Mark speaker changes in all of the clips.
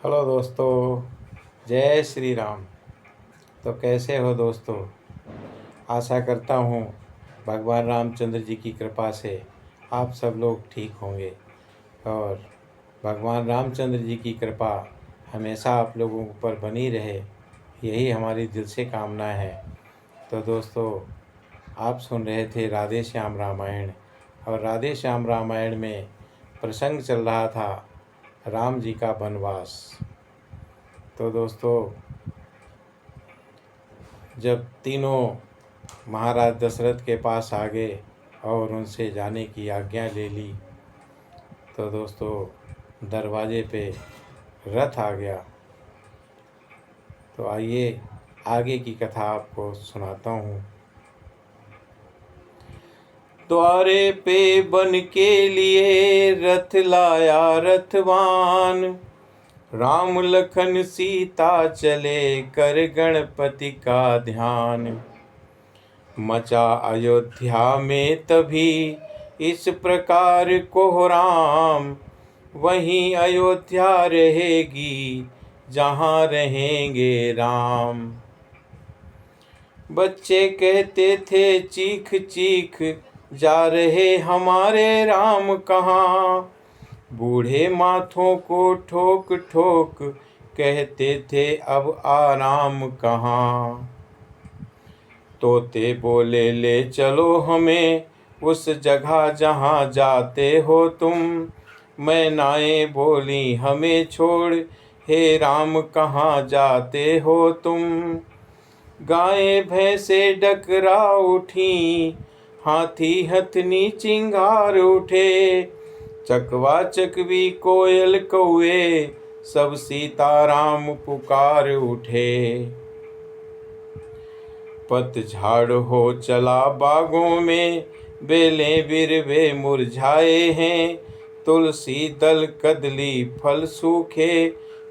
Speaker 1: Hello दोस्तों, जय श्री राम। तो कैसे हो दोस्तों? आशा करता हूँ भगवान रामचंद्र जी की कृपा से आप सब लोग ठीक होंगे और भगवान रामचंद्र जी की कृपा हमेशा आप लोगों पर बनी रहे, यही हमारी दिल से कामना है। तो दोस्तों, आप सुन रहे थे राधे श्याम रामायण और राधे श्याम रामायण में प्रसंग चल रहा था राम जी का वनवास। तो दोस्तों, जब तीनों महाराज दशरथ के पास आ गए और उनसे जाने की आज्ञा ले ली, तो दोस्तों दरवाजे पे रथ आ गया। तो आइए आगे की कथा आपको सुनाता हूँ। द्वारे पे बन के लिए रथ लाया रथवान, राम लखन सीता चले कर गणपति का ध्यान। मचा अयोध्या में तभी इस प्रकार कोहराम, वहीं अयोध्या रहेगी जहाँ रहेंगे राम। बच्चे कहते थे चीख चीख, जा रहे हमारे राम कहाँ। बूढ़े माथों को ठोक ठोक कहते थे अब आराम कहाँ। तोते बोले ले चलो हमें उस जगह जहाँ जाते हो तुम। मैनाएं बोली हमें छोड़, हे राम कहाँ जाते हो तुम। गायें भैंसे डकरा उठी, हाथी हथनी चिंगार उठे। चकवा चकवी कोयल कौए सब सीताराम पुकार उठे। पतझड़ हो चला बागों में, बेलें बिरवे मुरझाए हैं। तुलसी दल कदली फल सूखे,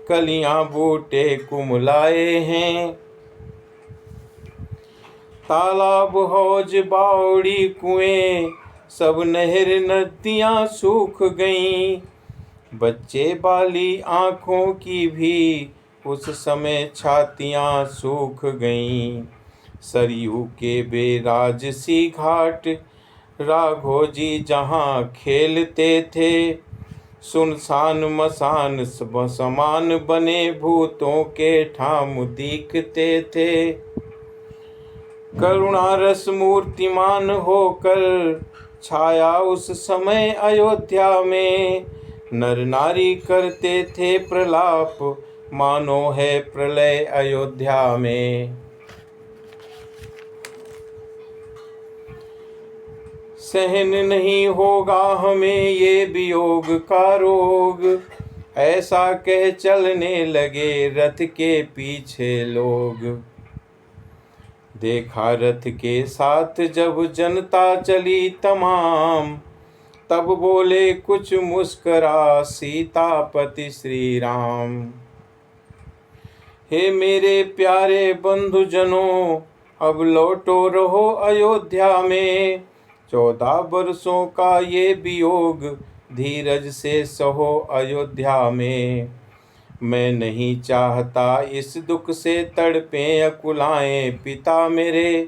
Speaker 1: कलियां बूटे कुमलाए हैं। तालाब हौज बावड़ी कुएं सब नहर नदियां सूख गईं। बच्चे बाली आँखों की भी उस समय छातियां सूख गईं। सरयू के बेराज सी घाट राघोजी जहाँ खेलते थे। सुनसान मसान समान बने भूतों के ठाम दिखते थे। करुणा रस मूर्तिमान होकर छाया उस समय अयोध्या में। नर नारी करते थे प्रलाप, मानो है प्रलय अयोध्या में। सहन नहीं होगा हमें ये वियोग का रोग, ऐसा कह चलने लगे रथ के पीछे लोग। देखा रथ के साथ जब जनता चली तमाम, तब बोले कुछ मुस्करा सीतापति श्री राम। हे मेरे प्यारे बंधुजनों, अब लौटो रहो अयोध्या में। 14 वर्षों का ये वियोग धीरज से सहो अयोध्या में। मैं नहीं चाहता इस दुख से तड़पें अकुलाएं पिता मेरे।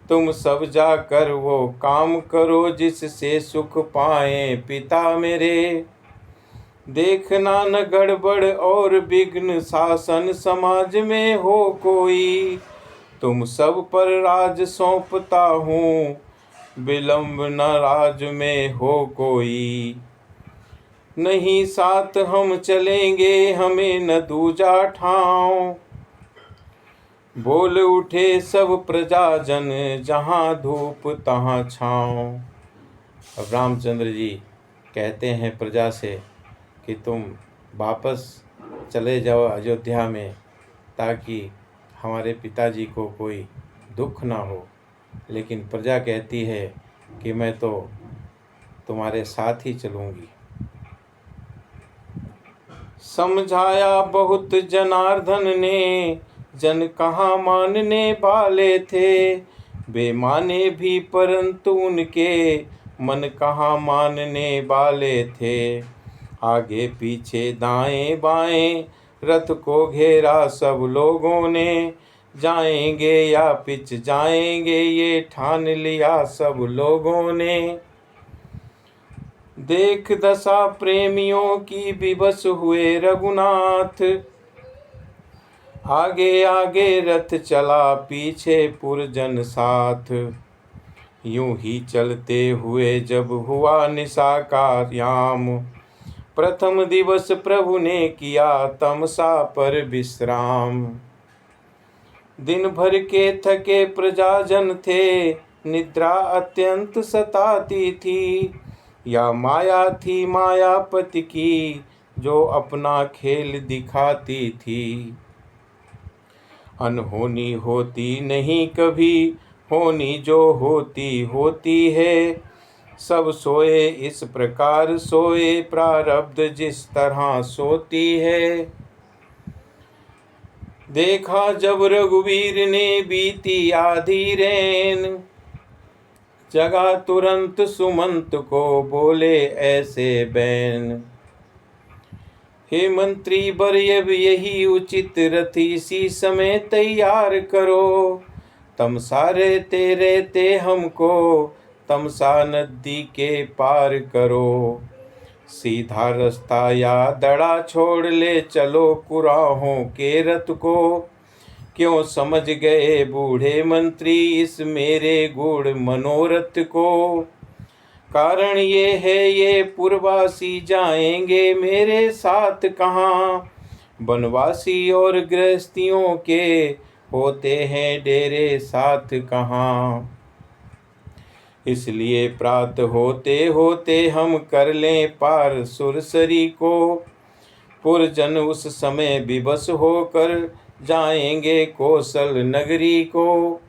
Speaker 1: तुम सब जाकर वो काम करो जिससे सुख पाएं पिता मेरे। देखना न गड़बड़ और विघ्न शासन समाज में हो कोई। तुम सब पर राज सौंपता हूँ, विलंब न राज में हो कोई। नहीं साथ हम चलेंगे हमें न दूजा ठाव। बोल उठे सब प्रजाजन जहाँ धूप तहाँ छाँव। अब रामचंद्र जी कहते हैं प्रजा से कि तुम वापस चले जाओ अयोध्या में, ताकि हमारे पिताजी को कोई दुख ना हो। लेकिन प्रजा कहती है कि मैं तो तुम्हारे साथ ही चलूँगी। समझाया बहुत जनार्दन ने, जन कहाँ मानने वाले थे। बेमाने भी परंतु उनके मन कहाँ मानने वाले थे। आगे पीछे दाएं बाएं रथ को घेरा सब लोगों ने। जाएंगे या पिछ जाएंगे ये ठान लिया सब लोगों ने। देख दशा प्रेमियों की विवश हुए रघुनाथ। आगे आगे रथ चला पीछे पुरजन साथ। यूं ही चलते हुए जब हुआ निशा का याम। प्रथम दिवस प्रभु ने किया तमसा पर विश्राम। दिन भर के थके प्रजाजन थे, निद्रा अत्यंत सताती थी। या माया थी मायापति की, जो अपना खेल दिखाती थी। अनहोनी होती नहीं कभी, होनी जो होती होती है। सब सोए इस प्रकार सोए, प्रारब्ध जिस तरह सोती है। देखा जब रघुवीर ने बीती आधी रैन। जगा तुरंत सुमंत को बोले ऐसे बैन। हे मंत्री बरयब यही उचित, रथ इसी समय तैयार करो। तमसा रहते रहते हमको, तमसा नदी के पार करो। सीधा रास्ता या दड़ा छोड़ ले चलो कुराहों के रथ को। क्यों समझ गए बूढ़े मंत्री इस मेरे गूढ़ मनोरथ को। कारण ये है ये पुरवासी जाएंगे मेरे साथ कहाँ। वनवासी और गृहस्थियों के होते हैं डेरे साथ कहाँ। इसलिए प्रात होते होते हम कर लें पार सुरसरी को। पुरजन उस समय विवश होकर जाएंगे कौशल नगरी को।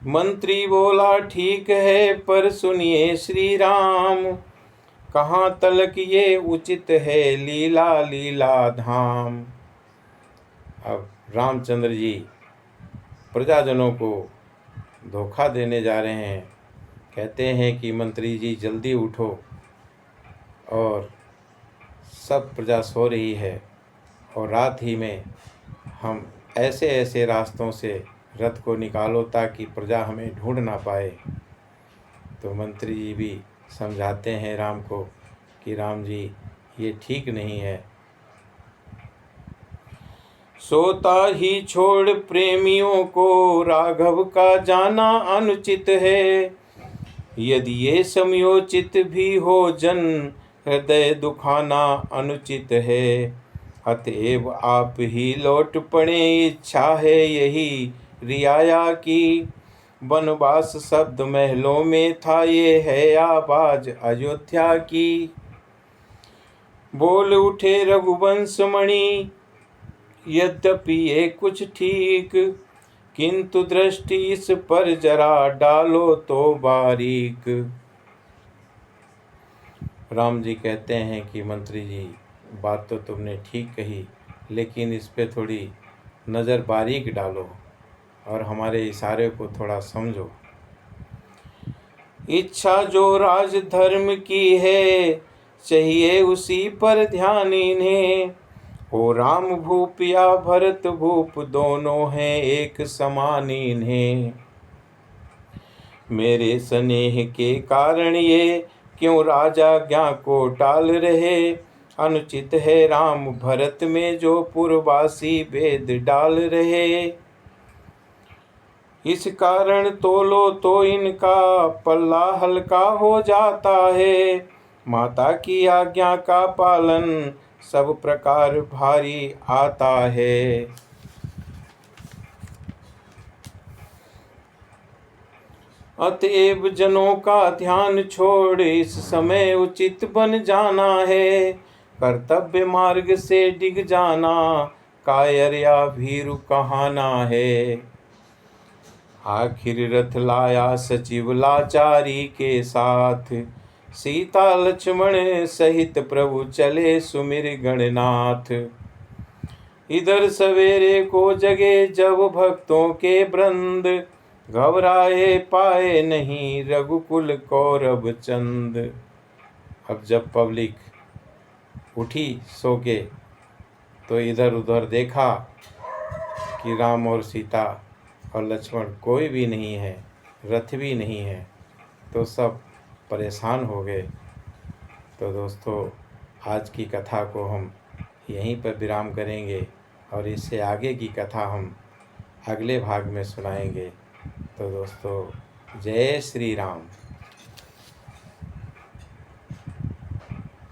Speaker 1: मंत्री बोला ठीक है पर सुनिए श्री राम। कहाँ तलक ये उचित है लीला लीला धाम। अब रामचंद्र जी प्रजाजनों को धोखा देने जा रहे हैं। कहते हैं कि मंत्री जी जल्दी उठो, और सब प्रजा सो रही है और रात ही में हम ऐसे ऐसे रास्तों से रथ को निकालो ताकि प्रजा हमें ढूंढ ना पाए। तो मंत्री जी भी समझाते हैं राम को कि राम जी ये ठीक नहीं है। सोता ही छोड़ प्रेमियों को राघव का जाना अनुचित है। यदि ये समयोचित भी हो जन हृदय दुखाना अनुचित है। अतएव आप ही लौट पड़े इच्छा है यही रियाया की। वनवास शब्द महलों में था ये है आवाज अयोध्या की। बोल उठे रघुवंश मणि यद्यपि ये कुछ ठीक। किंतु दृष्टि इस पर जरा डालो तो बारीक। राम जी कहते हैं कि मंत्री जी बात तो तुमने ठीक कही, लेकिन इस पे थोड़ी नज़र बारीक डालो और हमारे इशारे को थोड़ा समझो। इच्छा जो राज धर्म की है चाहिए उसी पर ध्यान इन्हें। हो राम भूप या भरत भूप दोनों हैं एक समान इन्हें। मेरे स्नेह के कारण ये क्यों राजा ज्ञा को टाल रहे। अनुचित है राम भरत में जो पुरवासी भेद डाल रहे। इस कारण तोलो तो इनका पल्ला हल्का हो जाता है। माता की आज्ञा का पालन सब प्रकार भारी आता है। अतएव जनों का ध्यान छोड़ इस समय उचित बन जाना है। कर्तव्य मार्ग से डिग जाना कायर या भीरु कहाना है। आखिर रथ लाया सचिव लाचारी के साथ। सीता लक्ष्मण सहित प्रभु चले सुमिर गणनाथ। इधर सवेरे को जगे जब भक्तों के वृंद। घबराए पाए नहीं रघुकुल कौरव चंद। अब जब पब्लिक उठी सो के तो इधर उधर देखा कि राम और सीता और लक्ष्मण कोई भी नहीं है, रथ भी नहीं है, तो सब परेशान हो गए। तो दोस्तों, आज की कथा को हम यहीं पर विराम करेंगे और इससे आगे की कथा हम अगले भाग में सुनाएंगे। तो दोस्तों, जय श्री राम।